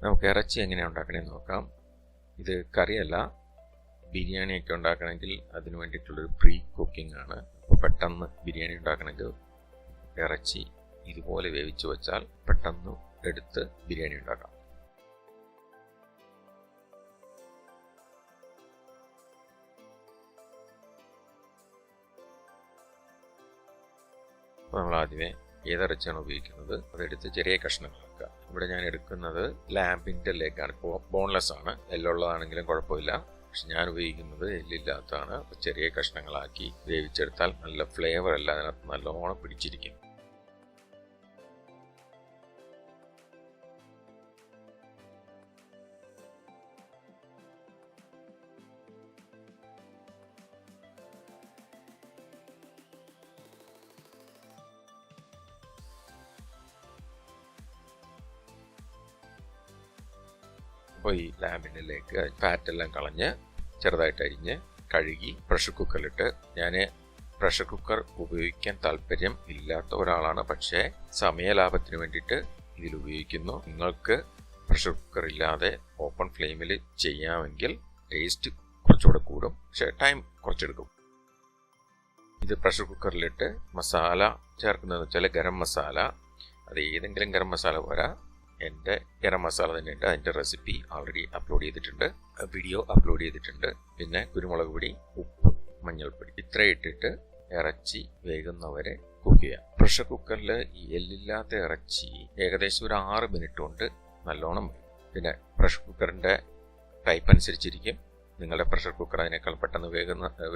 നമുക്ക് ഇറച്ചി എങ്ങനെയാണ് ഉണ്ടാക്കണമെന്ന് നോക്കാം. ഇത് കറിയല്ല, ബിരിയാണിയൊക്കെ ഉണ്ടാക്കണമെങ്കിൽ അതിന് വേണ്ടിയിട്ടുള്ളൊരു പ്രീ കുക്കിംഗ് ആണ്. അപ്പോൾ പെട്ടെന്ന് ബിരിയാണി ഉണ്ടാക്കണമെങ്കിൽ ഇറച്ചി ഇതുപോലെ വേവിച്ച് വെച്ചാൽ പെട്ടെന്ന് എടുത്ത് ബിരിയാണി ഉണ്ടാക്കാം. അപ്പോൾ നമ്മൾ ആദ്യമേ ഏതിറച്ചിയാണ് ഉപയോഗിക്കുന്നത് അതെടുത്ത് ചെറിയ കഷ്ണങ്ങളാക്കുക. ഇവിടെ ഞാൻ എടുക്കുന്നത് ലാമ്പിൻ്റെ ലെഗാണ്. ഇപ്പോൾ ബോൺലെസ് ആണ്, എല്ലുള്ളതാണെങ്കിലും കുഴപ്പമില്ല. പക്ഷെ ഞാൻ ഉപയോഗിക്കുന്നത് എല്ലില്ലാത്തതാണ്. അപ്പോൾ ചെറിയ കഷ്ണങ്ങളാക്കി വേവിച്ചെടുത്താൽ നല്ല ഫ്ലേവർ എല്ലാം അതിനകത്ത് നല്ലോണം പിടിച്ചിരിക്കും. അപ്പോൾ ഈ ലാമ്പിനിലേക്ക് ഫാറ്റെല്ലാം കളഞ്ഞ് ചെറുതായിട്ട് അരിഞ്ഞ് കഴുകി പ്രഷർ കുക്കറിലിട്ട്, ഞാൻ പ്രഷർ കുക്കർ ഉപയോഗിക്കാൻ താല്പര്യം ഇല്ലാത്ത ഒരാളാണ്, പക്ഷേ സമയലാഭത്തിന് വേണ്ടിയിട്ട് ഇതിൽ ഉപയോഗിക്കുന്നു. നിങ്ങൾക്ക് പ്രഷർ കുക്കർ ഇല്ലാതെ ഓപ്പൺ ഫ്ലെയിമിൽ ചെയ്യാമെങ്കിൽ ടേസ്റ്റ് കുറച്ചുകൂടെ കൂടും, പക്ഷേ ടൈം കുറച്ചെടുക്കും. ഇത് പ്രഷർ കുക്കറിലിട്ട് മസാല ചേർക്കുന്നതെന്ന് വെച്ചാൽ ഗരം മസാല, അത് ഏതെങ്കിലും ഗരം മസാല പോരാ, എൻ്റെ ഗരം മസാല തന്നെയുണ്ട്. അതിൻ്റെ റെസിപ്പി ഓൾറെഡി അപ്ലോഡ് ചെയ്തിട്ടുണ്ട്, വീഡിയോ അപ്ലോഡ് ചെയ്തിട്ടുണ്ട്. പിന്നെ കുരുമുളക് പൊടി, ഉപ്പ്, മഞ്ഞൾപ്പൊടി ഇത്ര ഇട്ടിട്ട് ഇറച്ചി വേകുന്നവരെ കുക്ക് ചെയ്യാം. പ്രഷർ കുക്കറിൽ ഈ എല്ലില്ലാത്ത ഇറച്ചി ഏകദേശം ഒരു 6 മിനിറ്റ് കൊണ്ട് നല്ലോണം വേവും. പിന്നെ പ്രഷർ കുക്കറിൻ്റെ ടൈപ്പ് അനുസരിച്ചിരിക്കും. നിങ്ങളുടെ പ്രഷർ കുക്കർ അതിനേക്കാൾ പെട്ടെന്ന്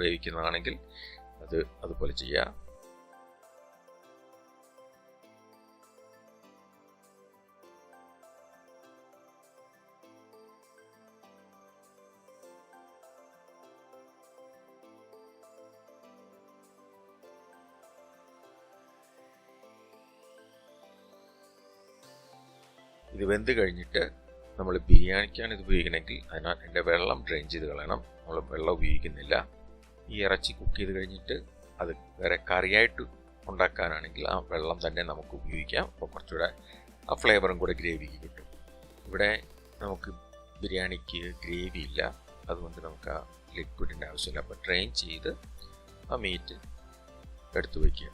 വേവിക്കുന്നതാണെങ്കിൽ അതുപോലെ ചെയ്യുക. ഇത് വെന്ത് കഴിഞ്ഞിട്ട് നമ്മൾ ബിരിയാണിക്കാണ് ഇത് ഉപയോഗിക്കണമെങ്കിൽ അതിൻ്റെ വെള്ളം ഡ്രെയിൻ ചെയ്ത് കളയണം. നമ്മൾ വെള്ളം ഉപയോഗിക്കുന്നില്ല. ഈ ഇറച്ചി കുക്ക് ചെയ്ത് കഴിഞ്ഞിട്ട് അത് വേറെ കറിയായിട്ട് ഉണ്ടാക്കാനാണെങ്കിൽ ആ വെള്ളം തന്നെ നമുക്ക് ഉപയോഗിക്കാം. അപ്പോൾ കുറച്ചുകൂടെ ആ ഫ്ലേവറും കൂടെ ഗ്രേവിക്ക് കിട്ടും. ഇവിടെ നമുക്ക് ബിരിയാണിക്ക് ഗ്രേവി ഇല്ല, അതുകൊണ്ട് നമുക്ക് ആ ലിക്വിഡിൻ്റെ ആവശ്യമില്ല. അപ്പോൾ ഡ്രെയിൻ ചെയ്ത് ആ മീറ്റ് എടുത്തു വയ്ക്കുക.